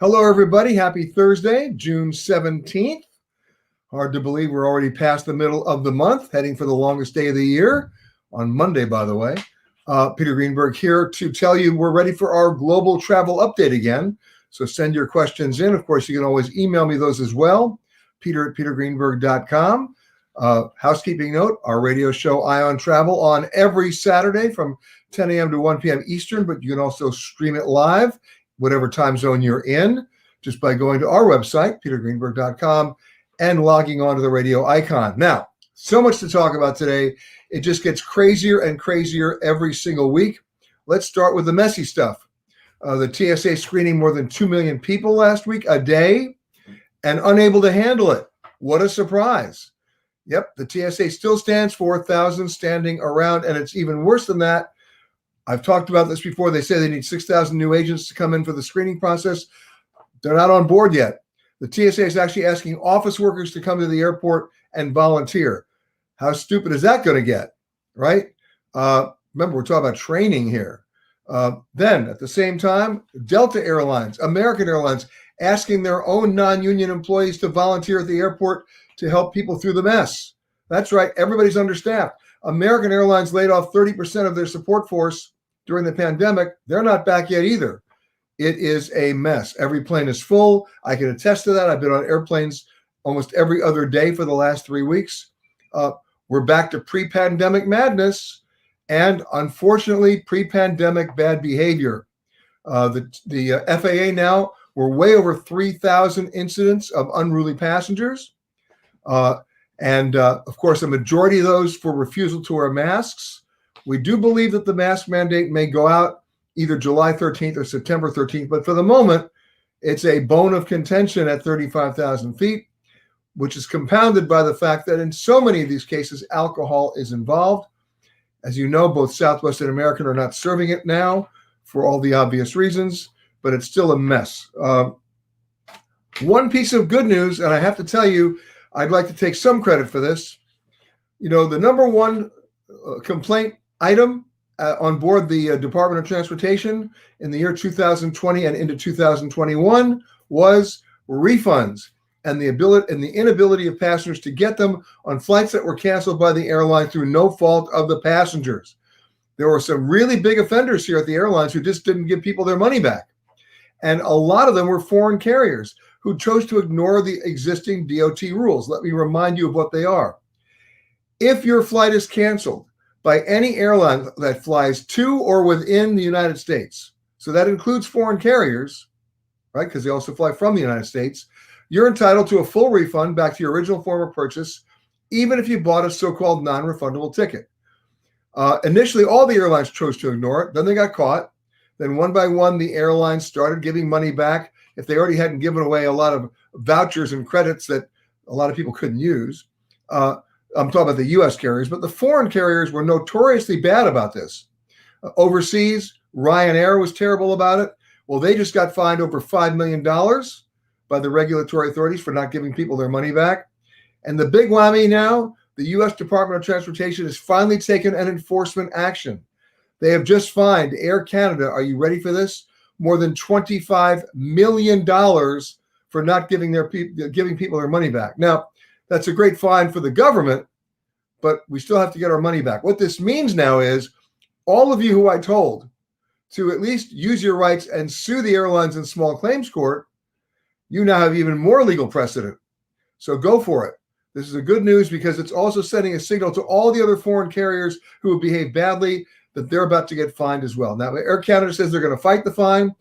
Hello, everybody. Happy Thursday, June 17th. Hard to believe we're already past the middle of the month, heading for the longest day of the year on Monday, by the way. Peter Greenberg here to tell you we're ready for our global travel update again. So send your questions in. Of course, you can always email me those as well, peter@petergreenberg.com. Housekeeping note, our radio show Eye on Travel on every Saturday from 10 a.m. to 1 p.m. Eastern, but you can also stream it live, whatever time zone you're in, just by going to our website, petergreenberg.com, and logging on to the radio icon. Now, so much to talk about today. It just gets crazier and crazier every single week. Let's start with the messy stuff. The TSA screening more than 2 million people last week a day and unable to handle it. What a surprise. Yep, the TSA still stands for 1,000 standing around, and it's even worse than that. I've talked about this before. They say they need 6,000 new agents to come in for the screening process. They're not on board yet. The TSA is actually asking office workers to come to the airport and volunteer. How stupid is that going to get, right? Remember, we're talking about training here. Then, at the same time, Delta Airlines, American Airlines, asking their own non-union employees to volunteer at the airport to help people through the mess. That's right. Everybody's understaffed. American Airlines laid off 30% of their support force during the pandemic. They're not back yet either. It is a mess. Every plane is full. I can attest to that. I've been on airplanes almost every other day for the last 3 weeks. We're back to pre-pandemic madness and, unfortunately, pre-pandemic bad behavior. The FAA now, we're way over 3,000 incidents of unruly passengers. Of course, a majority of those for refusal to wear masks. We do believe that the mask mandate may go out either July 13th or September 13th, but for the moment, it's a bone of contention at 35,000 feet, which is compounded by the fact that in so many of these cases, alcohol is involved. As you know, both Southwest and American are not serving it now for all the obvious reasons, but it's still a mess. One piece of good news, and I have to tell you, I'd like to take some credit for this. You know, the number one complaint item on board the Department of Transportation in the year 2020 and into 2021 was refunds and the inability of passengers to get them on flights that were canceled by the airline through no fault of the passengers. There were some really big offenders here at the airlines who just didn't give people their money back. And a lot of them were foreign carriers who chose to ignore the existing DOT rules. Let me remind you of what they are. If your flight is canceled by any airline that flies to or within the United States, so that includes foreign carriers, right, because they also fly from the United States, you're entitled to a full refund back to your original form of purchase, even if you bought a so-called non-refundable ticket. Initially, all the airlines chose to ignore it. Then they got caught. Then one by one, the airlines started giving money back if they already hadn't given away a lot of vouchers and credits that a lot of people couldn't use. I'm talking about the U.S. carriers, but the foreign carriers were notoriously bad about this. Overseas, Ryanair was terrible about it. Well, they just got fined over $5 million by the regulatory authorities for not giving people their money back. And the big whammy now, the U.S. Department of Transportation has finally taken an enforcement action. They have just fined Air Canada, are you ready for this? More than $25 million for not giving people their money back. Now, that's a great fine for the government, but we still have to get our money back. What this means now is all of you who I told to at least use your rights and sue the airlines in small claims court, you now have even more legal precedent. So go for it. This is a good news because it's also sending a signal to all the other foreign carriers who have behaved badly that they're about to get fined as well. Now, Air Canada says they're going to fight the fine.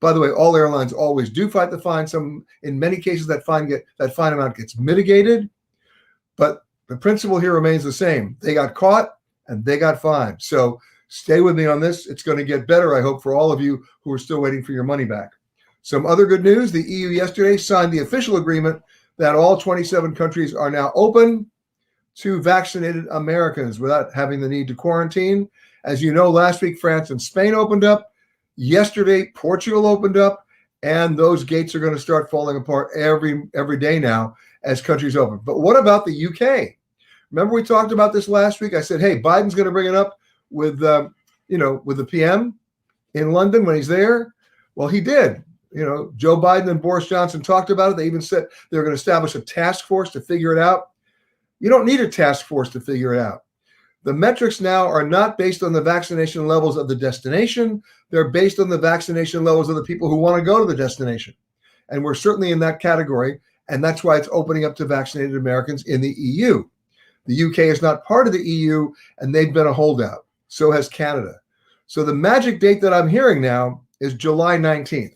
By the way, all airlines always do fight the fine. In many cases, that fine amount gets mitigated. But the principle here remains the same. They got caught and they got fined. So stay with me on this. It's going to get better, I hope, for all of you who are still waiting for your money back. Some other good news. The EU yesterday signed the official agreement that all 27 countries are now open to vaccinated Americans without having the need to quarantine. As you know, last week, France and Spain opened up. Yesterday, Portugal opened up, and those gates are going to start falling apart every day now as countries open. But what about the UK? Remember we talked about this last week? I said, hey, Biden's going to bring it up with the PM in London when he's there. Well, he did. Joe Biden and Boris Johnson talked about it. They even said they're going to establish a task force to figure it out. You don't need a task force to figure it out. The metrics now are not based on the vaccination levels of the destination. They're based on the vaccination levels of the people who want to go to the destination. And we're certainly in that category. And that's why it's opening up to vaccinated Americans in the EU. The UK is not part of the EU, and they've been a holdout. So has Canada. So the magic date that I'm hearing now is July 19th.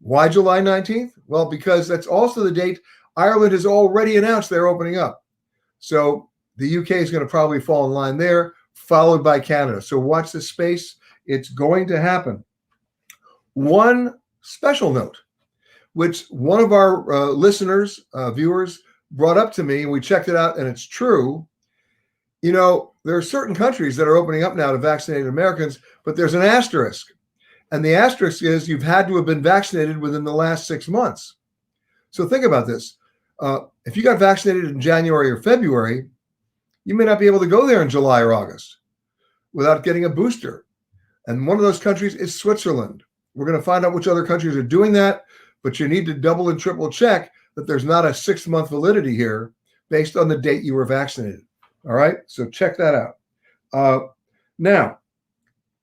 Why July 19th? Well, because that's also the date Ireland has already announced they're opening up. So the UK is going to probably fall in line there, followed by Canada. So watch this space. It's going to happen. One special note, which one of our listeners, viewers, brought up to me, and we checked it out, and it's true. There are certain countries that are opening up now to vaccinated Americans, but there's an asterisk. And the asterisk is you've had to have been vaccinated within the last 6 months. So think about this. If you got vaccinated in January or February, you may not be able to go there in July or August without getting a booster. And one of those countries is Switzerland. We're going to find out which other countries are doing that, but you need to double and triple check that there's not a 6-month validity here based on the date you were vaccinated. All right, so check that out. Now,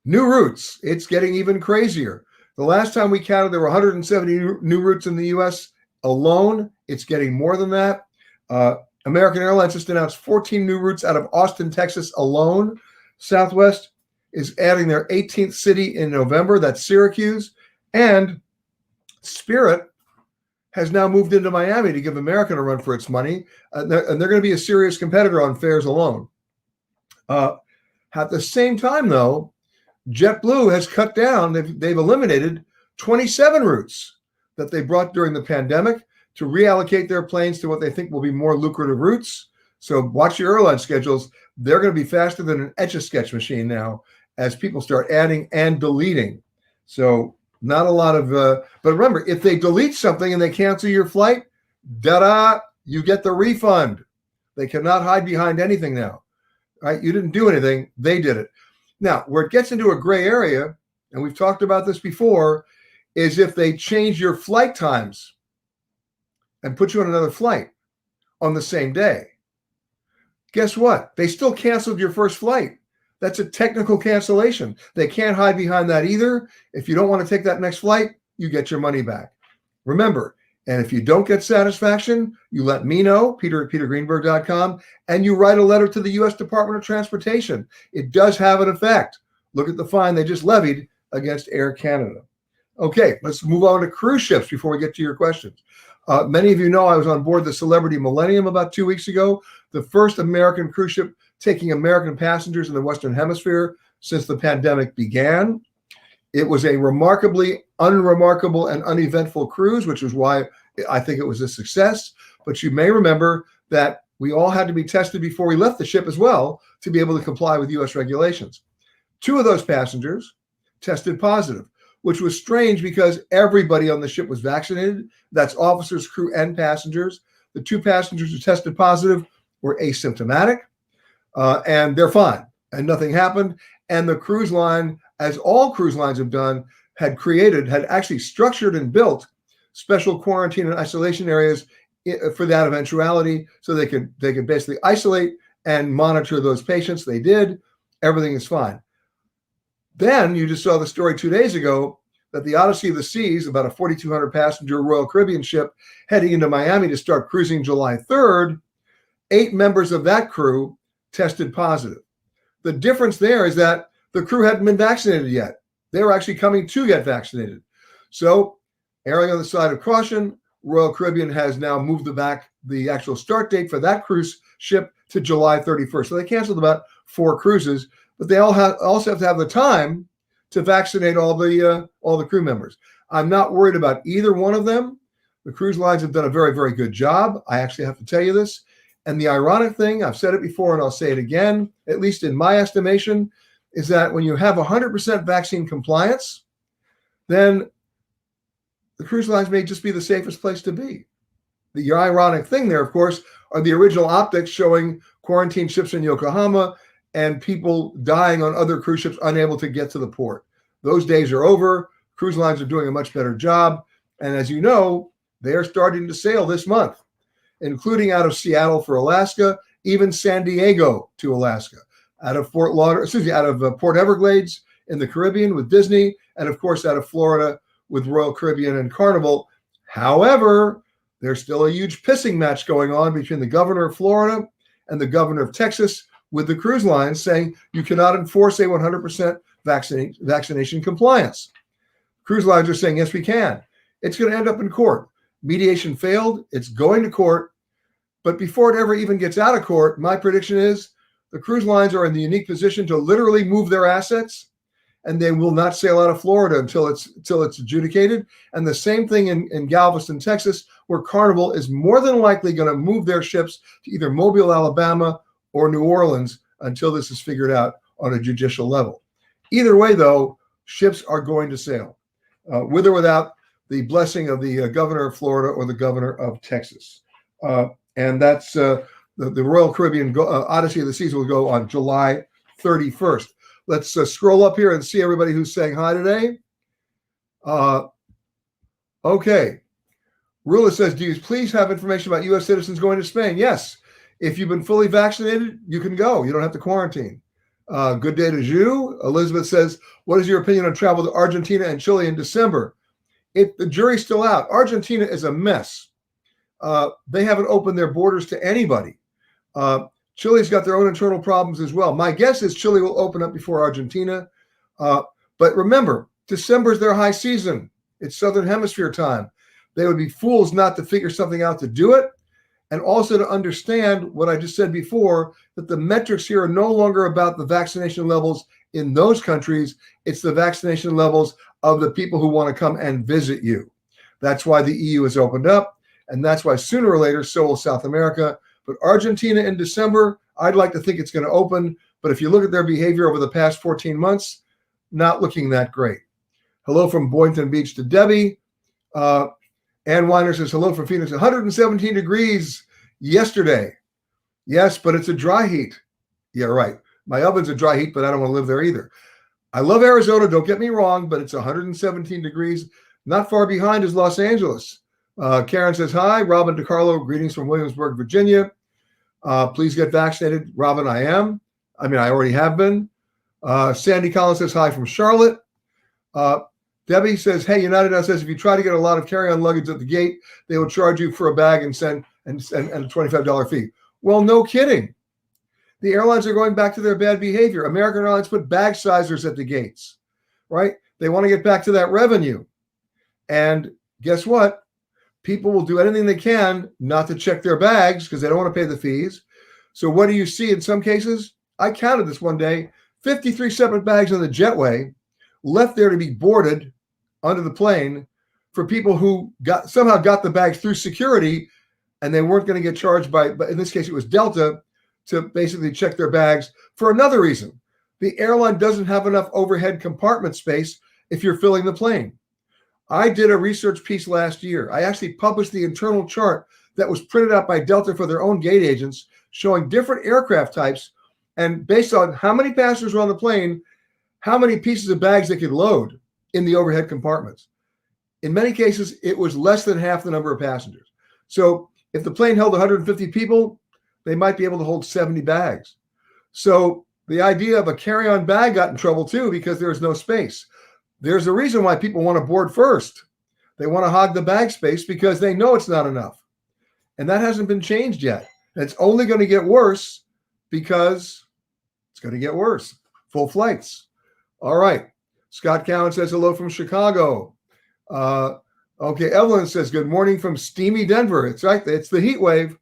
new routes. It's getting even crazier. The last time we counted, there were 170 new routes in the U.S. alone. It's getting more than that. American Airlines just announced 14 new routes out of Austin, Texas alone. Southwest is adding their 18th city in November. That's Syracuse. And Spirit has now moved into Miami to give American a run for its money. And they're going to be a serious competitor on fares alone. At the same time, though, JetBlue has cut down. They've eliminated 27 routes that they brought during the pandemic to reallocate their planes to what they think will be more lucrative routes. So watch your airline schedules. They're going to be faster than an Etch-a-Sketch machine now as people start adding and deleting. So not a lot of, but remember, if they delete something and they cancel your flight, you get the refund. They cannot hide behind anything now, right? You didn't do anything. They did it. Now, where it gets into a gray area, and we've talked about this before, is if they change your flight times and put you on another flight on the same day. Guess what? They still canceled your first flight. That's a technical cancellation. They can't hide behind that either. If you don't want to take that next flight, you get your money back. Remember, and if you don't get satisfaction, you let me know, Peter at petergreenberg.com, and you write a letter to the U.S. Department of Transportation. It does have an effect. Look at the fine they just levied against Air Canada. Okay, let's move on to cruise ships before we get to your questions. Many of you know I was on board the Celebrity Millennium about 2 weeks ago, the first American cruise ship taking American passengers in the Western Hemisphere since the pandemic began. It was a remarkably unremarkable and uneventful cruise, which is why I think it was a success. But you may remember that we all had to be tested before we left the ship as well to be able to comply with U.S. regulations. 2 of those passengers tested positive, which was strange because everybody on the ship was vaccinated. That's officers, crew, and passengers. The 2 passengers who tested positive were asymptomatic, and they're fine, and nothing happened. And the cruise line, as all cruise lines have done, had actually structured and built special quarantine and isolation areas for that eventuality, so they could basically isolate and monitor those patients. They did. Everything is fine. Then you just saw the story 2 days ago that the Odyssey of the Seas, about a 4,200 passenger Royal Caribbean ship heading into Miami to start cruising July 3rd, 8 members of that crew tested positive. The difference there is that the crew hadn't been vaccinated yet. They were actually coming to get vaccinated. So, erring on the side of caution, Royal Caribbean has now moved the actual start date for that cruise ship to July 31st. So they canceled about 4 cruises, but they also have to have the time to vaccinate all the crew members. I'm not worried about either one of them. The cruise lines have done a very, very good job. I actually have to tell you this. And the ironic thing, I've said it before and I'll say it again, at least in my estimation, is that when you have 100% vaccine compliance, then the cruise lines may just be the safest place to be. The ironic thing there, of course, are the original optics showing quarantine ships in Yokohama and people dying on other cruise ships unable to get to the port. Those days are over. Cruise lines are doing a much better job. And as you know, they are starting to sail this month, including out of Seattle for Alaska, even San Diego to Alaska, out of Port Everglades in the Caribbean with Disney, and of course out of Florida with Royal Caribbean and Carnival. However, there's still a huge pissing match going on between the governor of Florida and the governor of Texas with the cruise lines, saying you cannot enforce a 100% vaccination compliance. Cruise lines are saying, yes, we can. It's going to end up in court. Mediation failed. It's going to court. But before it ever even gets out of court, my prediction is the cruise lines are in the unique position to literally move their assets, and they will not sail out of Florida until it's adjudicated. And the same thing in Galveston, Texas, where Carnival is more than likely going to move their ships to either Mobile, Alabama, or New Orleans until this is figured out on a judicial level. Either way, though, ships are going to sail, with or without the blessing of the governor of Florida or the governor of Texas. And that's the Royal Caribbean Odyssey of the Seas will go on July 31st. Let's scroll up here and see everybody who's saying hi today. Okay. Rula says, do you please have information about U.S. citizens going to Spain? Yes. If you've been fully vaccinated, you can go. You don't have to quarantine. Good day to you. Elizabeth says, what is your opinion on travel to Argentina and Chile in December? The jury's still out. Argentina is a mess. They haven't opened their borders to anybody. Chile's got their own internal problems as well. My guess is Chile will open up before Argentina. But remember, December is their high season. It's Southern Hemisphere time. They would be fools not to figure something out to do it. And also to understand what I just said before, that the metrics here are no longer about the vaccination levels in those countries. It's the vaccination levels of the people who want to come and visit you. That's why the EU has opened up. And that's why sooner or later, so will South America. But Argentina in December, I'd like to think it's going to open. But if you look at their behavior over the past 14 months, not looking that great. Hello from Boynton Beach to Debbie. Ann Weiner says, hello from Phoenix. 117 degrees yesterday. Yes, but it's a dry heat. Yeah, right. My oven's a dry heat, but I don't want to live there either. I love Arizona, don't get me wrong, but it's 117 degrees. Not far behind is Los Angeles. Karen says, hi. Robin DiCarlo, greetings from Williamsburg, Virginia. Please get vaccinated. Robin, I am. I already have been. Sandy Collins says, hi from Charlotte. Debbie says, hey, United now says, if you try to get a lot of carry-on luggage at the gate, they will charge you for a bag and a $25 fee. Well, no kidding. The airlines are going back to their bad behavior. American Airlines put bag sizers at the gates, right? They want to get back to that revenue. And guess what? People will do anything they can not to check their bags because they don't want to pay the fees. So what do you see in some cases? I counted this one day, 53 separate bags on the jetway left there to be boarded under the plane for people who somehow got the bags through security, and they weren't going to get charged but in this case, it was Delta, to basically check their bags for another reason. The airline doesn't have enough overhead compartment space if you're filling the plane. I did a research piece last year. I actually published the internal chart that was printed out by Delta for their own gate agents, showing different aircraft types, and based on how many passengers were on the plane, how many pieces of bags they could load in the overhead compartments. In many cases, it was less than half the number of passengers. So if the plane held 150 people, they might be able to hold 70 bags. So the idea of a carry-on bag got in trouble too because there was no space. There's a reason why people want to board first. They want to hog the bag space because they know it's not enough. And that hasn't been changed yet. It's only going to get worse because it's going to get worse. Full flights. All right. Scott Cowan says hello from Chicago. Okay, Evelyn says good morning from steamy Denver. It's right. It's the heat wave.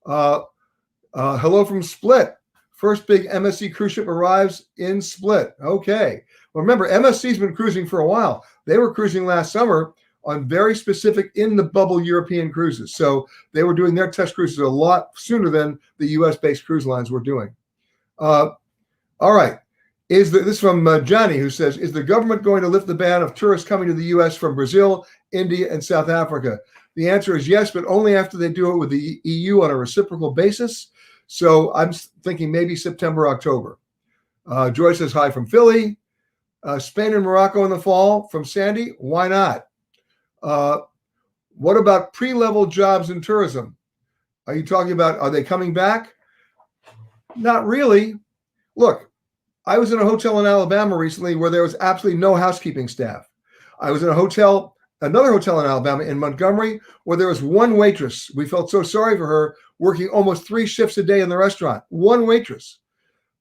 Hello from Split. First big MSC cruise ship arrives in Split. Okay. Well, remember, MSC's been cruising for a while. They were cruising last summer on very specific in-the-bubble European cruises. So they were doing their test cruises a lot sooner than the U.S.-based cruise lines were doing. All right. This from Johnny, who says, is the government going to lift the ban of tourists coming to the U.S. from Brazil, India, and South Africa? The answer is yes, but only after they do it with the EU on a reciprocal basis. So I'm thinking maybe September, October. Joy says hi from Philly. Spain and Morocco in the fall from Sandy. Why not? What about pre-level jobs in tourism? Are you talking about, are they coming back? Not really. Look, I was in a hotel in Alabama recently where there was absolutely no housekeeping staff. I was in another hotel in Alabama in Montgomery, where there was one waitress. We felt so sorry for her, working almost 3 shifts a day in the restaurant. One waitress.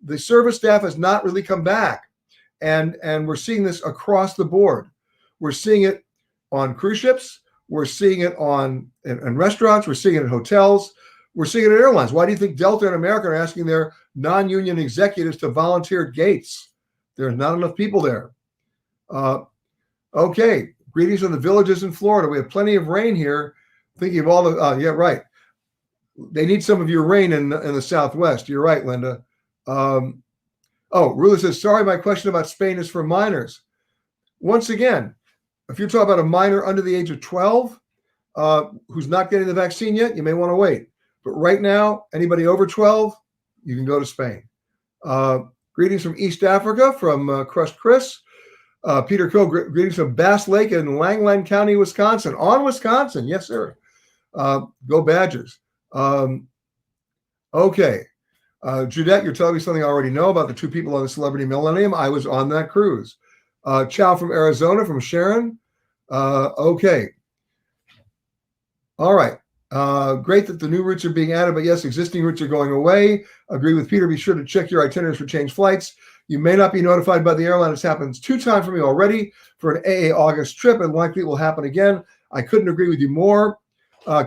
The service staff has not really come back. And we're seeing this across the board. We're seeing it on cruise ships. We're seeing it in restaurants. We're seeing it in hotels. We're seeing it at airlines. Why do you think Delta and American are asking their non-union executives to volunteer at gates? There's not enough people there. Okay. Greetings from the villages in Florida. We have plenty of rain here. Thinking of all the, yeah, right. They need some of your rain in the Southwest. You're right, Linda. Rula says, sorry, my question about Spain is for minors. Once again, if you're talking about a minor under the age of 12 who's not getting the vaccine yet, you may want to wait. But right now, anybody over 12, you can go to Spain. Greetings from East Africa, from Crushed Chris. Peter Coe, greetings from Bass Lake in Langland County, Wisconsin. On Wisconsin, yes, sir. Go Badgers. Okay. Judette, you're telling me something I already know about the 2 people on the Celebrity Millennium. I was on that cruise. Chow from Arizona, from Sharon. Okay. All right. Great that the new routes are being added, but yes, existing routes are going away. Agree with Peter. Be sure to check your itineraries for changed flights. You may not be notified by the airline. It's happened 2 times for me already for an AA August trip, and likely it will happen again. I couldn't agree with you more.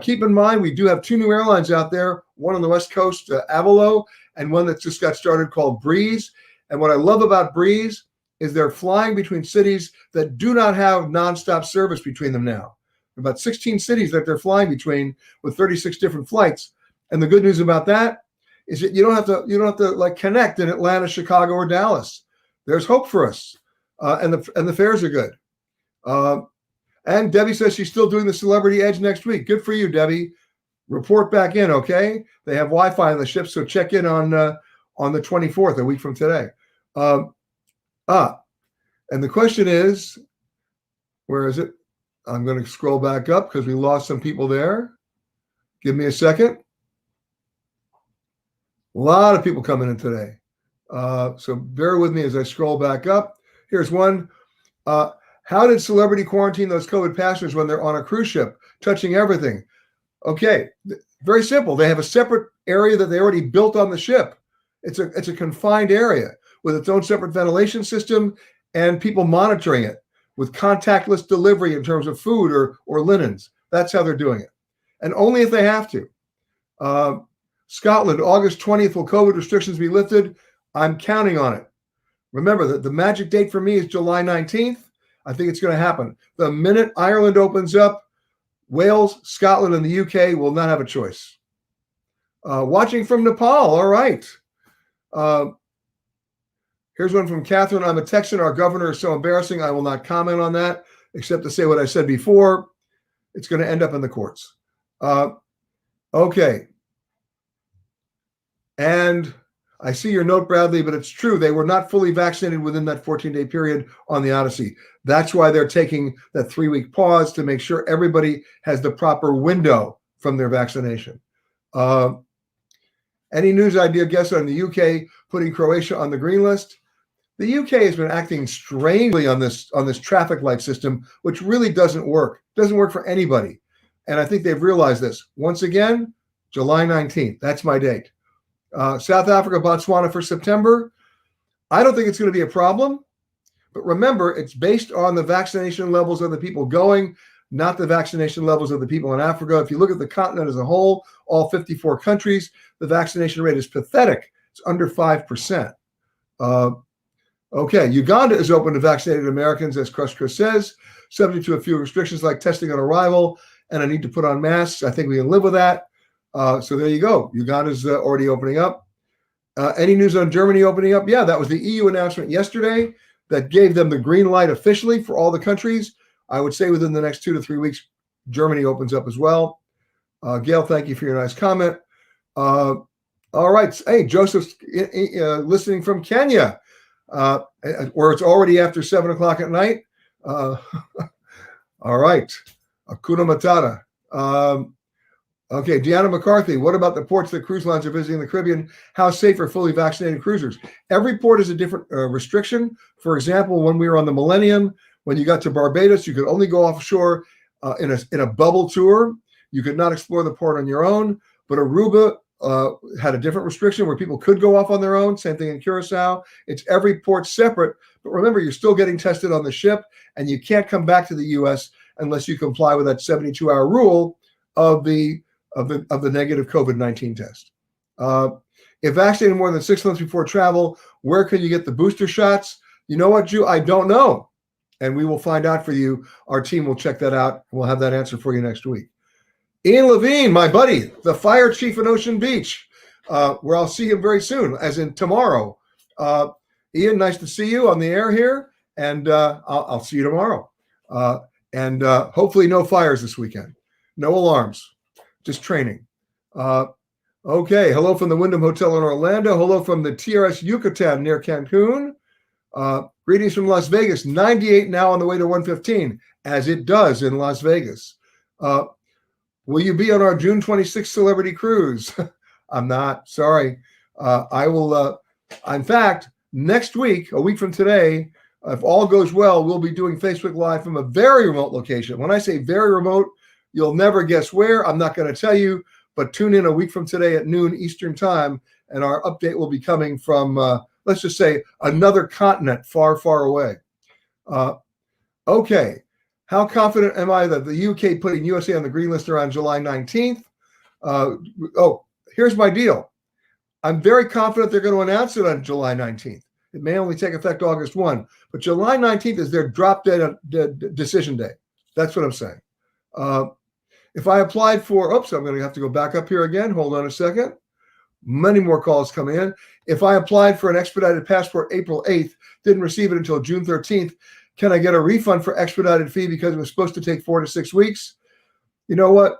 Keep in mind, we do have 2 new airlines out there, one on the West Coast, Avalo, and one that just got started called Breeze. And what I love about Breeze is they're flying between cities that do not have nonstop service between them now. About 16 cities that they're flying between with 36 different flights. And the good news about that is that you don't have to like connect in Atlanta, Chicago, or Dallas. There's hope for us, and the fares are good. And Debbie says she's still doing the Celebrity Edge next week. Good for you, Debbie. Report back in, okay? They have Wi-Fi on the ship, so check in on the 24th, a week from today. And the question is, where is it? I'm going to scroll back up because we lost some people there. Give me a second. A lot of people coming in today. So bear with me as I scroll back up. Here's one. How did Celebrity quarantine those COVID passengers when they're on a cruise ship, touching everything? Okay, very simple. They have a separate area that they already built on the ship. It's a confined area with its own separate ventilation system and people monitoring it with contactless delivery in terms of food or linens. That's how they're doing it. And only if they have to. Scotland, August 20th, will COVID restrictions be lifted? I'm counting on it. Remember that the magic date for me is July 19th. I think it's going to happen. The minute Ireland opens up, Wales, Scotland, and the UK will not have a choice. Watching from Nepal. All right. Here's one from Catherine. I'm a Texan. Our governor is so embarrassing. I will not comment on that, except to say what I said before. It's going to end up in the courts. Okay. And I see your note, Bradley, but it's true. They were not fully vaccinated within that 14-day period on the Odyssey. That's why they're taking that 3-week pause to make sure everybody has the proper window from their vaccination. Any news idea, guess, on the UK putting Croatia on the green list? The UK has been acting strangely on this traffic light system, which really doesn't work. Doesn't work for anybody. And I think they've realized this. Once again, July 19th. That's my date. South Africa, Botswana for September. I don't think it's going to be a problem. But remember, it's based on the vaccination levels of the people going, not the vaccination levels of the people in Africa. If you look at the continent as a whole, all 54 countries, the vaccination rate is pathetic. It's under 5%. Okay, Uganda is open to vaccinated Americans, as Chris says, subject to a few restrictions like testing on arrival and a need to put on masks. I think we can live with that. So there you go. Uganda's already opening up. Any news on Germany opening up? Yeah, that was the EU announcement yesterday that gave them the green light officially for all the countries. I would say within the next 2 to 3 weeks, Germany opens up as well. Gail, thank you for your nice comment. All right. Hey, Joseph's listening from Kenya, where it's already after 7 o'clock at night. All right. Hakuna Matata. Okay, Deanna McCarthy, what about the ports that cruise lines are visiting the Caribbean? How safe are fully vaccinated cruisers? Every port is a different restriction. For example, when we were on the Millennium, when you got to Barbados, you could only go offshore in a bubble tour. You could not explore the port on your own. But Aruba had a different restriction where people could go off on their own. Same thing in Curacao. It's every port separate. But remember, you're still getting tested on the ship, and you can't come back to the U.S. unless you comply with that 72-hour rule of the negative COVID-19 test. If vaccinated more than 6 months before travel, where can you get the booster shots? You know what, Drew? I don't know. And we will find out for you. Our team will check that out. We'll have that answer for you next week. Ian Levine, my buddy, the fire chief in Ocean Beach, where I'll see him very soon, as in tomorrow. Ian, nice to see you on the air here, and I'll see you tomorrow. And hopefully no fires this weekend. No alarms. Just training. Okay. Hello from the Wyndham Hotel in Orlando. Hello from the TRS Yucatan near Cancun. Greetings from Las Vegas. 98 now on the way to 115, as it does in Las Vegas. Will you be on our June 26th celebrity cruise? I'm not. Sorry. I will. In fact, next week, a week from today, if all goes well, we'll be doing Facebook Live from a very remote location. When I say very remote, you'll never guess where. I'm not going to tell you, but tune in a week from today at noon Eastern time, and our update will be coming from, let's just say, another continent far, far away. Okay. How confident am I that the UK putting USA on the green list around July 19th? Here's my deal. I'm very confident they're going to announce it on July 19th. It may only take effect August 1, but July 19th is their drop dead decision day. That's what I'm saying. If I applied for, I'm going to have to go back up here again. Hold on a second. Many more calls coming in. If I applied for an expedited passport April 8th, didn't receive it until June 13th, can I get a refund for expedited fee because it was supposed to take 4 to 6 weeks? You know what?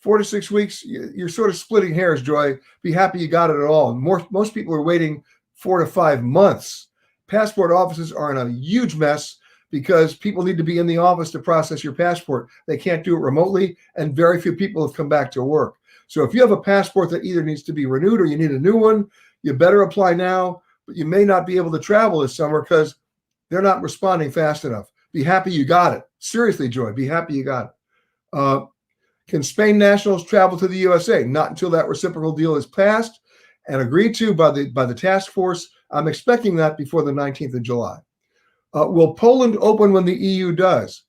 4 to 6 weeks, you're sort of splitting hairs, Joy. Be happy you got it at all. Most people are waiting 4 to 5 months. Passport offices are in a huge mess because people need to be in the office to process your passport. They can't do it remotely, and very few people have come back to work. So if you have a passport that either needs to be renewed or you need a new one, you better apply now, but you may not be able to travel this summer because they're not responding fast enough. Be happy you got it. Seriously, Joy, be happy you got it. Can Spain nationals travel to the USA? Not until that reciprocal deal is passed and agreed to by the task force. I'm expecting that before the 19th of July. Will Poland open when the EU does?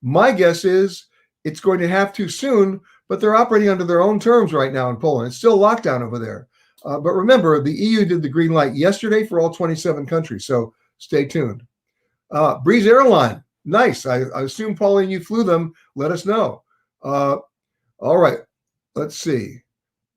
My guess is it's going to have to soon, but they're operating under their own terms right now in Poland. It's still lockdown over there. But remember, the EU did the green light yesterday for all 27 countries, so stay tuned. Breeze Airline, nice. I assume, Pauline, you flew them. Let us know. All right, let's see.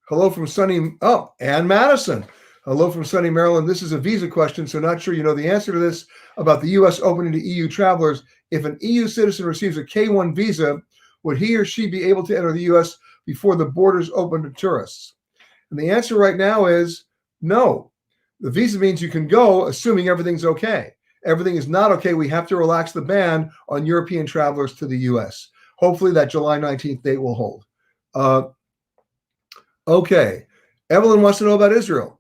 Hello from sunny, Ann Madison. Hello from sunny Maryland. This is a visa question, so not sure you know the answer to this about the U.S. opening to EU travelers. If an EU citizen receives a K-1 visa, would he or she be able to enter the U.S. before the borders open to tourists? And the answer right now is no. The visa means you can go, assuming everything's okay. Everything is not okay. We have to relax the ban on European travelers to the U.S. Hopefully that July 19th date will hold. Okay. Evelyn wants to know about Israel.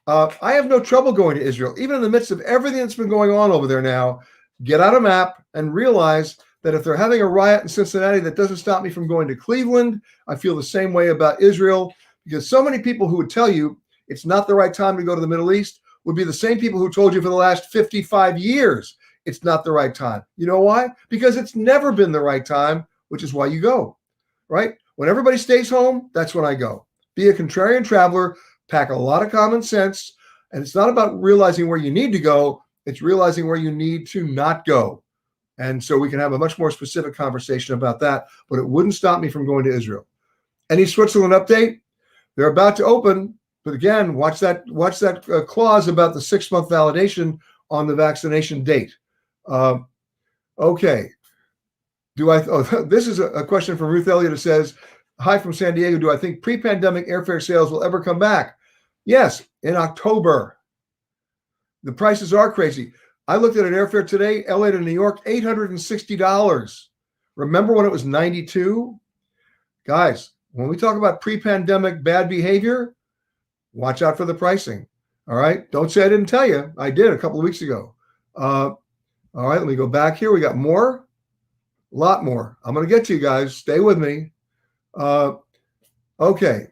I have no trouble going to Israel, even in the midst of everything that's been going on over there now. Get out a map and realize that if they're having a riot in Cincinnati, that doesn't stop me from going to Cleveland. I feel the same way about Israel, because so many people who would tell you it's not the right time to go to the Middle East would be the same people who told you for the last 55 years it's not the right time. You know why? Because it's never been the right time, which is why you go, right? When everybody stays home, that's when I go. Be a contrarian traveler, pack a lot of common sense, and it's not about realizing where you need to go, it's realizing where you need to not go. And so we can have a much more specific conversation about that, but it wouldn't stop me from going to Israel. Any Switzerland update? They're about to open, but again, watch that clause about the 6-month validation on the vaccination date. Okay. This is a question from Ruth Elliott. It says, hi from San Diego. Do I think pre-pandemic airfare sales will ever come back? Yes, in October. The prices are crazy. I looked at an airfare today, LA to New York, $860. Remember when it was 92? Guys, when we talk about pre-pandemic bad behavior, watch out for the pricing. All right. Don't say I didn't tell you. I did a couple of weeks ago. All right. Let me go back here. We got more. A lot more. I'm going to get to you guys. Stay with me. Okay.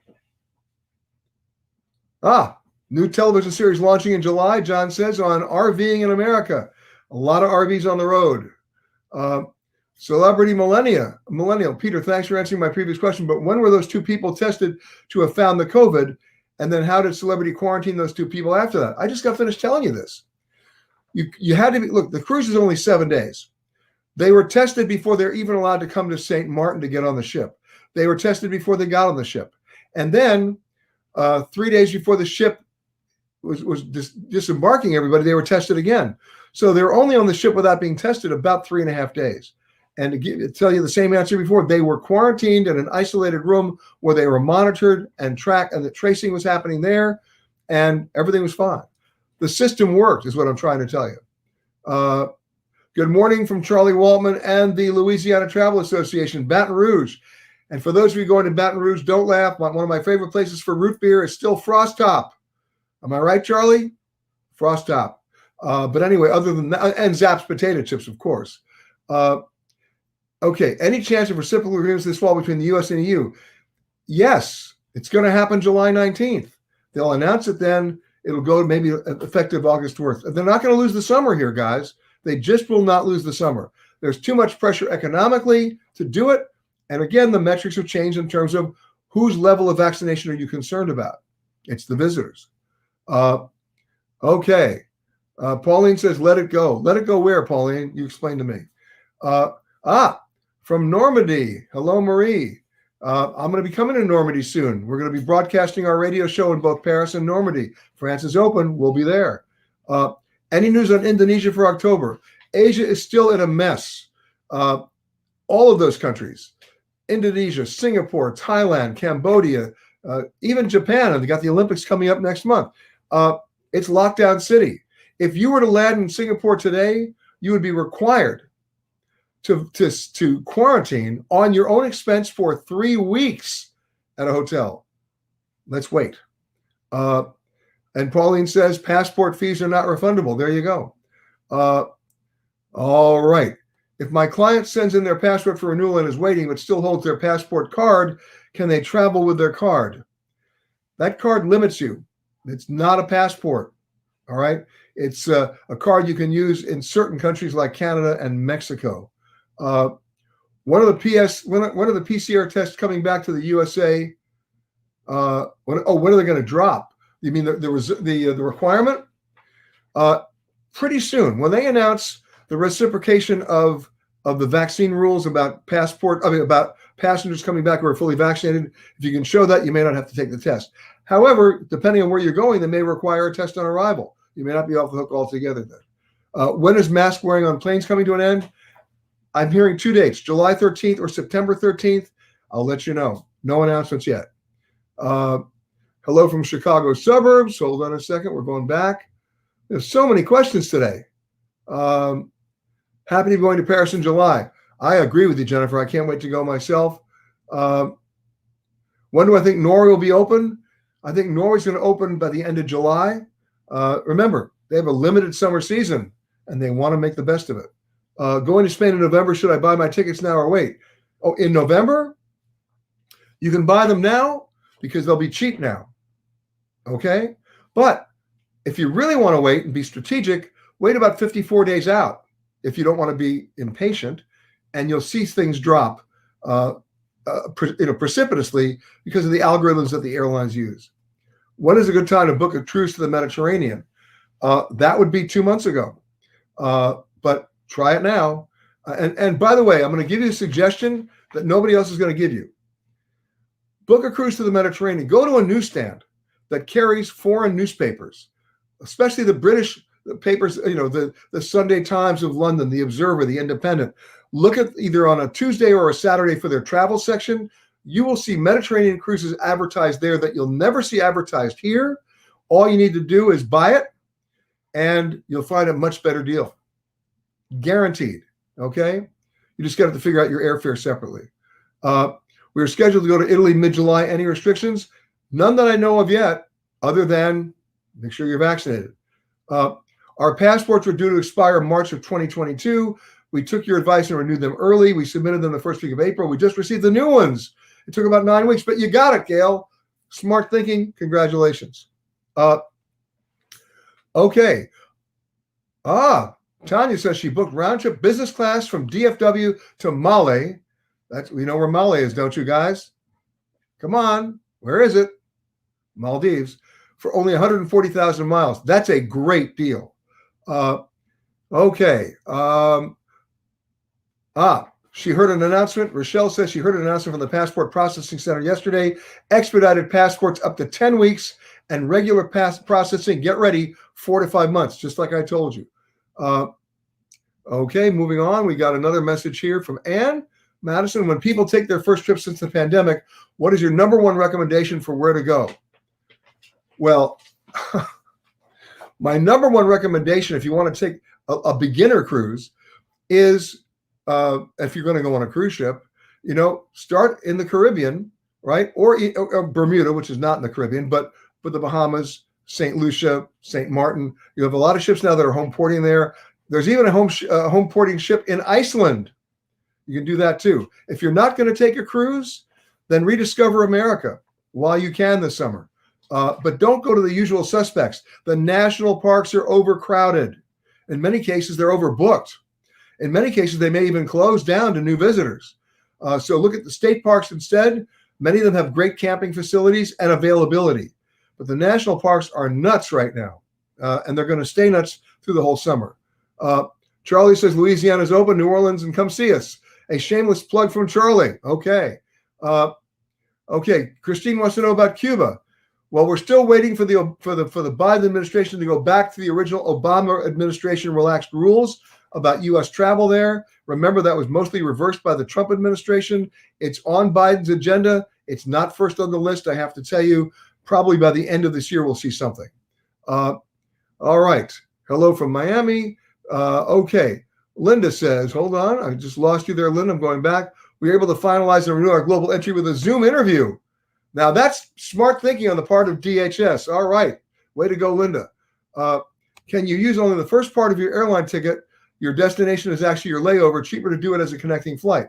New television series launching in July, John says, on RVing in America. A lot of RVs on the road. Celebrity Millennial. Peter, thanks for answering my previous question, but when were those 2 people tested to have found the COVID? And then how did Celebrity quarantine those 2 people after that? I just got finished telling you this. You had to be, look, the cruise is only 7 days. They were tested before they're even allowed to come to St. Martin to get on the ship. They were tested before they got on the ship. And then 3 days before the ship was disembarking everybody, they were tested again. So they were only on the ship without being tested about 3.5 days. And to tell you the same answer before, they were quarantined in an isolated room where they were monitored and tracked, and the tracing was happening there, and everything was fine. The system worked, is what I'm trying to tell you. Good morning from Charlie Waltman and the Louisiana Travel Association, Baton Rouge. And for those of you going to Baton Rouge, don't laugh. One of my favorite places for root beer is still Frost Top. Am I right, Charlie? Frost Top. But anyway, other than that, and Zapp's potato chips, of course. Okay, any chance of reciprocal agreements this fall between the U.S. and EU? Yes, it's going to happen July 19th. They'll announce it then. It'll go maybe effective August 4th. They're not going to lose the summer here, guys. They just will not lose the summer. There's too much pressure economically to do it. And again, the metrics have changed in terms of whose level of vaccination are you concerned about? It's the visitors. Okay. Pauline says, let it go. Let it go where, Pauline? You explain to me. From Normandy. Hello, Marie. I'm going to be coming to Normandy soon. We're going to be broadcasting our radio show in both Paris and Normandy. France is open. We'll be there. Any news on Indonesia for October? Asia is still in a mess. All of those countries, Indonesia, Singapore, Thailand, Cambodia, even Japan, and they got the Olympics coming up next month. It's lockdown city. If you were to land in Singapore today, you would be required to quarantine on your own expense for 3 weeks at a hotel. Let's wait. And Pauline says passport fees are not refundable. There you go. All right. If my client sends in their passport for renewal and is waiting but still holds their passport card, can they travel with their card? That card limits you. It's not a passport. All right. It's a card you can use in certain countries like Canada and Mexico. One of the PCR tests coming back to the USA. When are they going to drop? You mean the requirement? Pretty soon, when they announce the reciprocation of the vaccine rules about about passengers coming back who are fully vaccinated, if you can show that, you may not have to take the test. However, depending on where you're going, they may require a test on arrival. You may not be off the hook altogether then. When is mask wearing on planes coming to an end? I'm hearing 2 dates, July 13th or September 13th. I'll let you know. No announcements yet. Hello from Chicago suburbs. Hold on a second. We're going back. There's so many questions today. Happy to be going to Paris in July. I agree with you, Jennifer. I can't wait to go myself. When do I think Norway will be open? I think Norway's going to open by the end of July. Remember, they have a limited summer season, and they want to make the best of it. Going to Spain in November, should I buy my tickets now or wait? Oh, in November? You can buy them now because they'll be cheap now. Okay? But if you really want to wait and be strategic, wait about 54 days out if you don't want to be impatient, and you'll see things drop precipitously because of the algorithms that the airlines use. When is a good time to book a cruise to the Mediterranean? That would be 2 months ago. But try it now. And by the way, I'm going to give you a suggestion that nobody else is going to give you. Book a cruise to the Mediterranean. Go to a newsstand that carries foreign newspapers, especially the British papers, the Sunday Times of London, the Observer, the Independent. Look at either on a Tuesday or a Saturday for their travel section. You will see Mediterranean cruises advertised there that you'll never see advertised here. All you need to do is buy it, and you'll find a much better deal. Guaranteed. Okay? You just got to figure out your airfare separately. We are scheduled to go to Italy mid-July. Any restrictions? None that I know of yet, other than make sure you're vaccinated. Our passports were due to expire March of 2022. We took your advice and renewed them early. We submitted them the first week of April. We just received the new ones. It took about 9 weeks, but you got it, Gail. Smart thinking. Congratulations. Okay. Tanya says she booked round trip business class from DFW to Male. We know where Male is, don't you guys? Come on. Where is it? Maldives. For only 140,000 miles. That's a great deal. Okay. She heard an announcement. Rochelle says she heard an announcement from the Passport Processing Center yesterday. Expedited passports up to 10 weeks and regular processing, get ready, 4 to 5 months, just like I told you. Okay, moving on. We got another message here from Ann Madison. When people take their first trip since the pandemic, what is your number one recommendation for where to go? Well, my number one recommendation, if you want to take a beginner cruise, is if you're going to go on a cruise ship, start in the Caribbean, right? Or Bermuda, which is not in the Caribbean, but the Bahamas, St. Lucia, St. Martin. You have a lot of ships now that are home porting there. There's even a home porting ship in Iceland. You can do that too. If you're not going to take a cruise, then rediscover America while you can this summer. But don't go to the usual suspects. The national parks are overcrowded. In many cases, they're overbooked. In many cases, they may even close down to new visitors. So look at the state parks instead. Many of them have great camping facilities and availability. But the national parks are nuts right now. And they're going to stay nuts through the whole summer. Charlie says Louisiana's open, New Orleans, and come see us. A shameless plug from Charlie. Okay. Okay. Christine wants to know about Cuba. Well, we're still waiting for the Biden administration to go back to the original Obama administration relaxed rules about U.S. travel there. Remember, that was mostly reversed by the Trump administration. It's on Biden's agenda. It's not first on the list, I have to tell you. Probably by the end of this year, we'll see something. All right. Hello from Miami. Okay. Linda says, hold on. I just lost you there, Linda. I'm going back. We were able to finalize and renew our global entry with a Zoom interview. Now, that's smart thinking on the part of DHS. All right. Way to go, Linda. Can you use only the first part of your airline ticket? Your destination is actually your layover. Cheaper to do it as a connecting flight.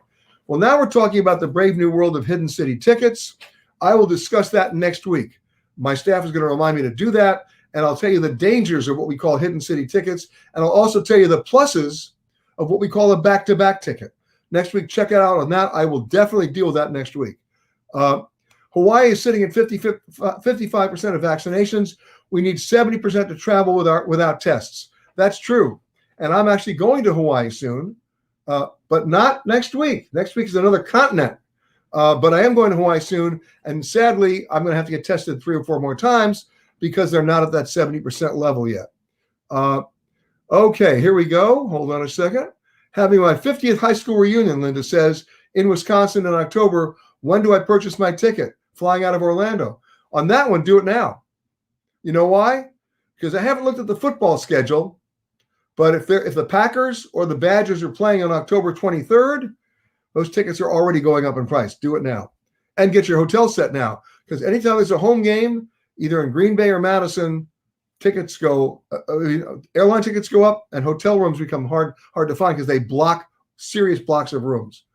Well, now we're talking about the brave new world of hidden city tickets. I will discuss that next week. My staff is going to remind me to do that, and I'll tell you the dangers of what we call hidden city tickets, and I'll also tell you the pluses of what we call a back-to-back ticket. Next week, check it out on that. I will definitely deal with that next week. Hawaii is sitting at 55% of vaccinations. We need 70% to travel without tests. That's true. And I'm actually going to Hawaii soon, but not next week. Next week is another continent. But I am going to Hawaii soon. And sadly, I'm going to have to get tested 3 or 4 more times because they're not at that 70% level yet. Okay, here we go. Hold on a second. Having my 50th high school reunion, Linda says, in Wisconsin in October. When do I purchase my ticket? Flying out of Orlando. On that one, do it now. You know why? Because I haven't looked at the football schedule, but if the Packers or the Badgers are playing on October 23rd, those tickets are already going up in price. Do it now. And get your hotel set now. Because anytime there's a home game, either in Green Bay or Madison, tickets go, airline tickets go up and hotel rooms become hard to find because they block serious blocks of rooms.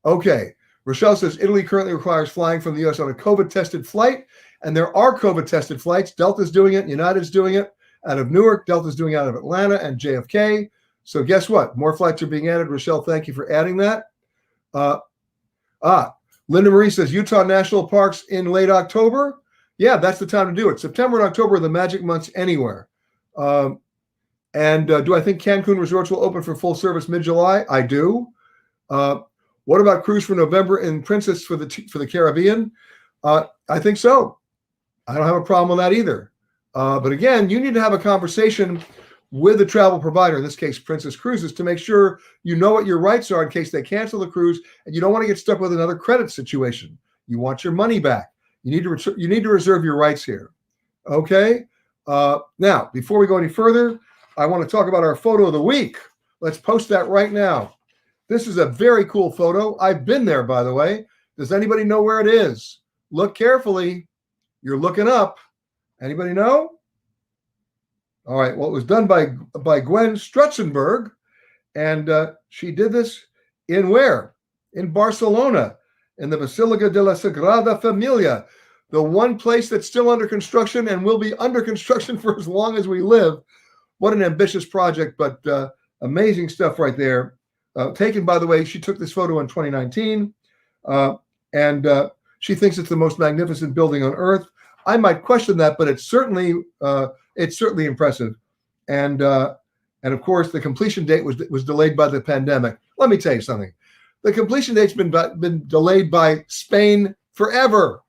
Okay. Rochelle says Italy currently requires flying from the U.S. on a COVID-tested flight, and there are COVID-tested flights. Delta's doing it. United's doing it out of Newark. Delta's doing it out of Atlanta and JFK. So guess what? More flights are being added. Rochelle, thank you for adding that. Linda Marie says Utah National Parks in late October. Yeah, that's the time to do it. September and October are the magic months anywhere. Do I think Cancun resorts will open for full service mid-July? I do. What about cruise for November in Princess for the Caribbean? I think so. I don't have a problem with that either. But again, you need to have a conversation with the travel provider, in this case, Princess Cruises, to make sure you know what your rights are in case they cancel the cruise, and you don't want to get stuck with another credit situation. You want your money back. You need to reserve your rights here. Okay. Now, before we go any further, I want to talk about our photo of the week. Let's post that right now. This is a very cool photo. I've been there, by the way. Does anybody know where it is? Look carefully. You're looking up. Anybody know? All right. Well, it was done by Gwen Strutzenberg, and she did this in where? In Barcelona, in the Basilica de la Sagrada Familia, the one place that's still under construction and will be under construction for as long as we live. What an ambitious project, but amazing stuff right there. Taken, by the way, she took this photo in 2019, and she thinks it's the most magnificent building on earth. I might question that, but it's certainly impressive. And of course, the completion date was delayed by the pandemic. Let me tell you something. The completion date's been delayed by Spain forever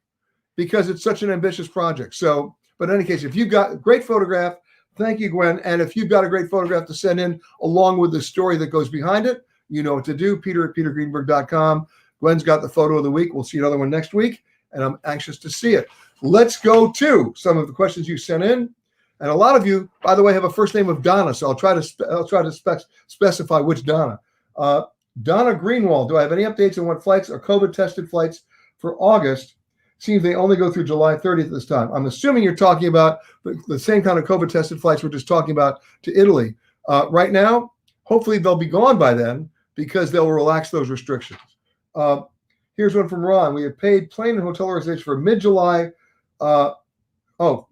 because it's such an ambitious project. So, but in any case, if you've got a great photograph, thank you, Gwen. And if you've got a great photograph to send in along with the story that goes behind it, you know what to do. Peter@petergreenberg.com. Gwen's got the photo of the week. We'll see another one next week, and I'm anxious to see it. Let's go to some of the questions you sent in. And a lot of you, by the way, have a first name of Donna, so I'll try to specify which Donna. Donna Greenwald, do I have any updates on what flights are COVID-tested flights for August? Seems they only go through July 30th this time. I'm assuming you're talking about the same kind of COVID-tested flights we're just talking about to Italy. Right now, hopefully they'll be gone by then because they'll relax those restrictions. Here's one from Ron. We have paid plane and hotel reservations for mid-July,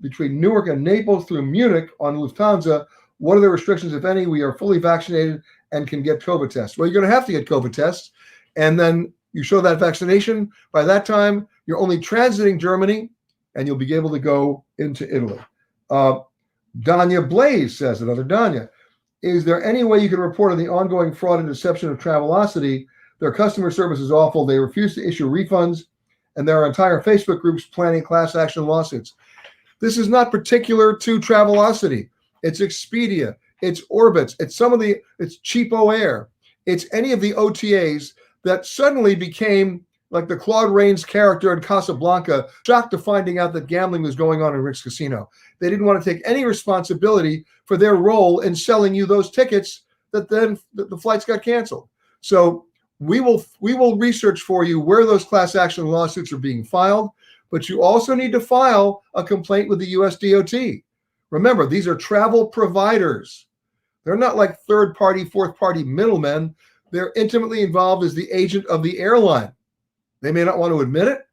between Newark and Naples through Munich on Lufthansa. What are the restrictions, if any? We are fully vaccinated and can get COVID tests. Well, you're going to have to get COVID tests, and then you show that vaccination. By that time, you're only transiting Germany, and you'll be able to go into Italy. Danya Blaze says, another Danya, is there any way you can report on the ongoing fraud and deception of Travelocity? Their customer service is awful. They refuse to issue refunds, and there are entire Facebook groups planning class action lawsuits. This is not particular to Travelocity. It's Expedia. It's Orbitz. It's it's Cheapo Air. It's any of the OTAs that suddenly became like the Claude Rains character in Casablanca, shocked to finding out that gambling was going on in Rick's Casino. They didn't want to take any responsibility for their role in selling you those tickets that then the flights got canceled. So we will research for you where those class action lawsuits are being filed, but you also need to file a complaint with the US DOT. Remember, these are travel providers. They're not like third-party, fourth-party middlemen. They're intimately involved as the agent of the airline. They may not want to admit it,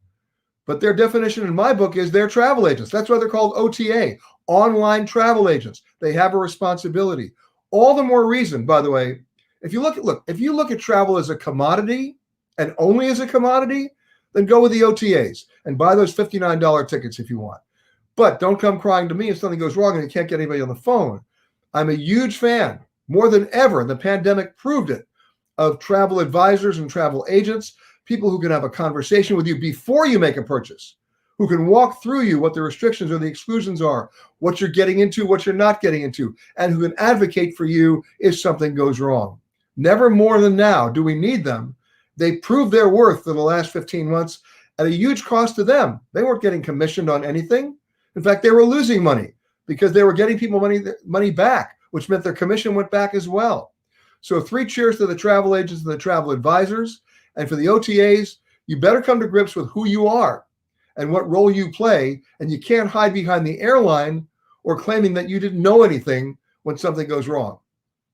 but their definition in my book is they're travel agents. That's why they're called OTA, online travel agents. They have a responsibility. All the more reason, by the way, if you look at travel as a commodity and only as a commodity, then go with the OTAs and buy those $59 tickets if you want. But don't come crying to me if something goes wrong and you can't get anybody on the phone. I'm a huge fan, more than ever, and the pandemic proved it, of travel advisors and travel agents, people who can have a conversation with you before you make a purchase, who can walk through you what the restrictions or the exclusions are, what you're getting into, what you're not getting into, and who can advocate for you if something goes wrong. Never more than now do we need them. They proved their worth for the last 15 months at a huge cost to them. They weren't getting commissioned on anything. In fact, they were losing money because they were getting people money back, which meant their commission went back as well. So 3 cheers to the travel agents and the travel advisors. And for the OTAs, you better come to grips with who you are and what role you play. And you can't hide behind the airline or claiming that you didn't know anything when something goes wrong.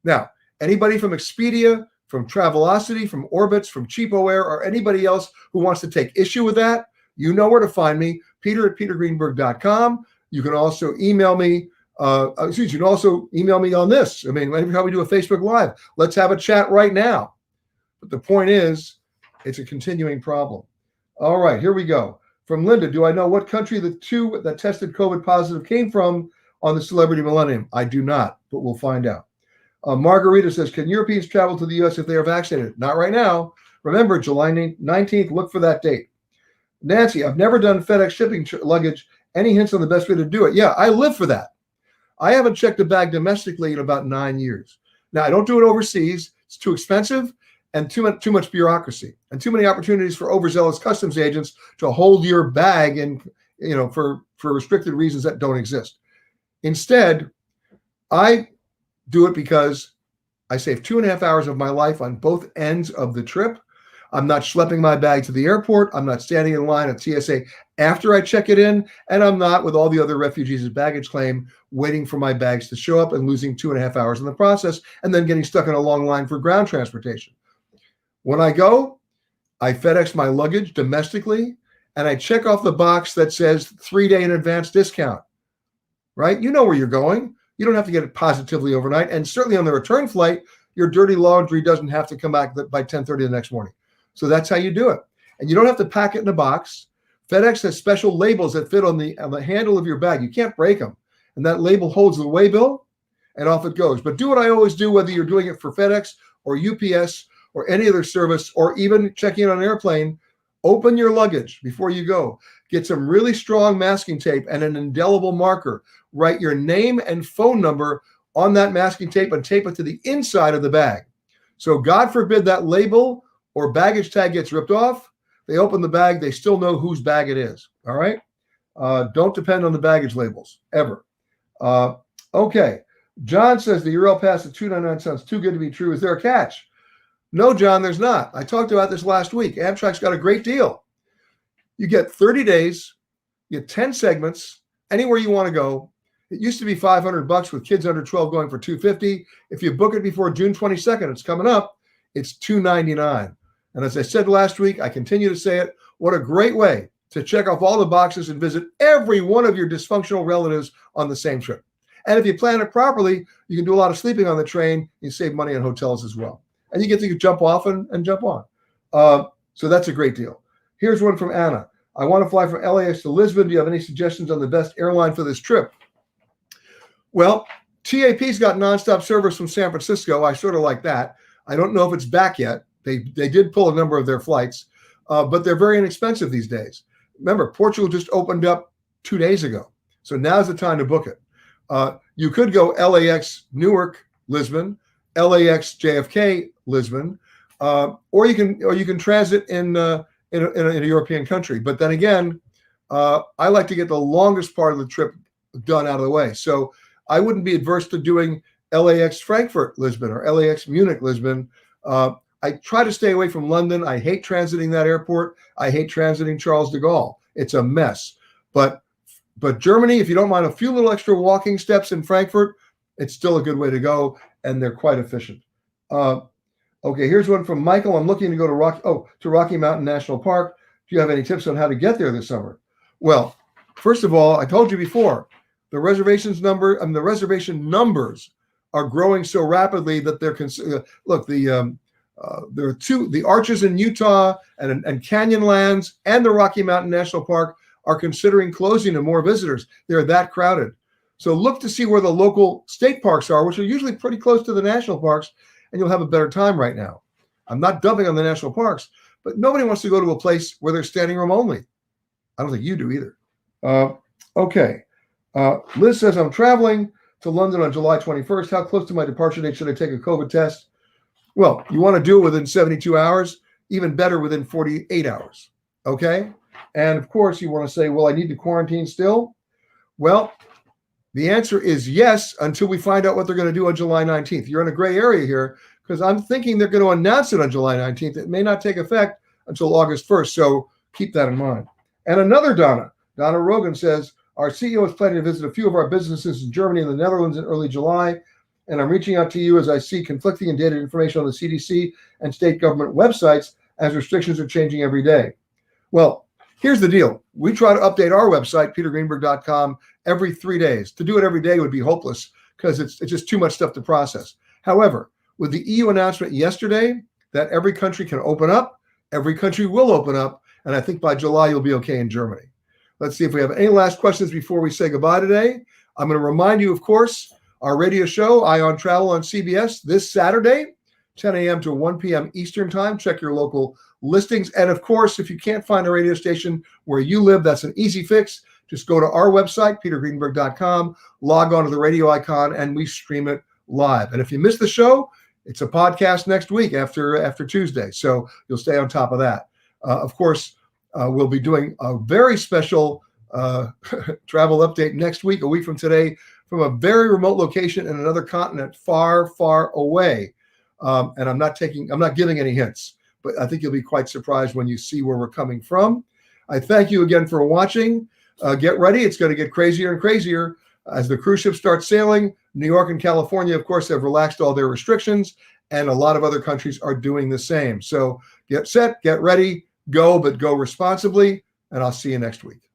Now, anybody from Expedia, from Travelocity, from Orbitz, from Cheapo Air, or anybody else who wants to take issue with that, you know where to find me, Peter@petergreenberg.com. You can also email me. You can also email me on this. I mean, every time we do a Facebook Live, let's have a chat right now. But the point is, it's a continuing problem. All right, here we go. From Linda, do I know what country the 2 that tested COVID positive came from on the Celebrity Millennium? I do not, but we'll find out. Margarita says, can Europeans travel to the U.S. if they are vaccinated? Not right now. Remember, July 19th, look for that date. Nancy, I've never done FedEx shipping luggage. Any hints on the best way to do it? Yeah, I live for that. I haven't checked a bag domestically in about 9 years. Now, I don't do it overseas. It's too expensive and too much bureaucracy and too many opportunities for overzealous customs agents to hold your bag and, for restricted reasons that don't exist. Instead, I do it because I save 2.5 hours of my life on both ends of the trip. I'm not schlepping my bag to the airport. I'm not standing in line at TSA after I check it in. And I'm not, with all the other refugees' baggage claim, waiting for my bags to show up and losing 2.5 hours in the process and then getting stuck in a long line for ground transportation. When I go, I FedEx my luggage domestically, and I check off the box that says 3-day in advance discount, right? You know where you're going. You don't have to get it positively overnight. And certainly on the return flight, your dirty laundry doesn't have to come back by 10:30 the next morning. So that's how you do it. And you don't have to pack it in a box. FedEx has special labels that fit on the handle of your bag. You can't break them. And that label holds the way bill, and off it goes. But do what I always do, whether you're doing it for FedEx or UPS or any other service, or even checking in on an airplane. Open your luggage before you go. Get some really strong masking tape and an indelible marker. Write your name and phone number on that masking tape and tape it to the inside of the bag. So God forbid that label or baggage tag gets ripped off. They open the bag, they still know whose bag it is. All right? Don't depend on the baggage labels, ever. Okay. John says the Euro Pass at $2.99 sounds too good to be true. Is there a catch? No, John, there's not. I talked about this last week. Amtrak's got a great deal. You get 30 days, you get 10 segments, anywhere you want to go. It used to be $500 with kids under 12 going for $250. If you book it before June 22nd, it's coming up, it's $299. And as I said last week, I continue to say it, what a great way to check off all the boxes and visit every one of your dysfunctional relatives on the same trip. And if you plan it properly, you can do a lot of sleeping on the train. You save money on hotels as well. And you get to jump off and jump on. So that's a great deal. Here's one from Anna. I want to fly from LAX to Lisbon. Do you have any suggestions on the best airline for this trip? Well, TAP's got nonstop service from San Francisco. I sort of like that. I don't know if it's back yet. They did pull a number of their flights, but they're very inexpensive these days. Remember, Portugal just opened up 2 days ago. So now's the time to book it. You could go LAX Newark, Lisbon, LAX JFK, Lisbon, or you can transit in a European country. But then again, I like to get the longest part of the trip done out of the way. So I wouldn't be adverse to doing LAX Frankfurt, Lisbon, or LAX Munich, Lisbon. I try to stay away from London. I hate transiting that airport. I hate transiting Charles de Gaulle. It's a mess. But Germany, if you don't mind a few little extra walking steps in Frankfurt, it's still a good way to go, and they're quite efficient. Okay, here's one from Michael. I'm looking to go to Rocky Mountain National Park. Do you have any tips on how to get there this summer? Well, first of all, I told you before, the reservation numbers are growing so rapidly that they're look, there are the Arches in Utah and Canyonlands and the Rocky Mountain National Park are considering closing to more visitors. They're that crowded. So look to see where the local state parks are, which are usually pretty close to the national parks, and you'll have a better time right now. I'm not dumping on the national parks, but nobody wants to go to a place where they're standing room only. I don't think you do either. Okay. Liz says, I'm traveling to London on July 21st. How close to my departure date should I take a COVID test? Well, you want to do it within 72 hours, even better within 48 hours. Okay. And of course, you want to say, well, I need to quarantine still. Well, the answer is yes, until we find out what they're going to do on July 19th. You're in a gray area here because I'm thinking they're going to announce it on July 19th. It may not take effect until August 1st. So keep that in mind. And another Donna Rogan says, our CEO is planning to visit a few of our businesses in Germany and the Netherlands in early July. And I'm reaching out to you as I see conflicting and dated information on the CDC and state government websites as restrictions are changing every day. Well, here's the deal. We try to update our website, petergreenberg.com, every 3 days. To do it every day would be hopeless because it's just too much stuff to process. However, with the EU announcement yesterday that every country can open up, every country will open up, and I think by July you'll be okay in Germany. Let's see if we have any last questions before we say goodbye today. I'm going to remind you, of course, our radio show, Eye on Travel on CBS, this Saturday, 10 a.m. to 1 p.m. Eastern Time. Check your local listings. And of course, if you can't find a radio station where you live, that's an easy fix. Just go to our website, petergreenberg.com, log on to the radio icon, and we stream it live. And if you miss the show, it's a podcast next week after Tuesday. So you'll stay on top of that. Of course, we'll be doing a very special travel update next week, a week from today, from a very remote location in another continent, far, far away. And I'm not giving any hints, but I think you'll be quite surprised when you see where we're coming from. I thank you again for watching. Get ready. It's going to get crazier and crazier as the cruise ships start sailing. New York and California, of course, have relaxed all their restrictions, and a lot of other countries are doing the same. So get set, get ready, go, but go responsibly, and I'll see you next week.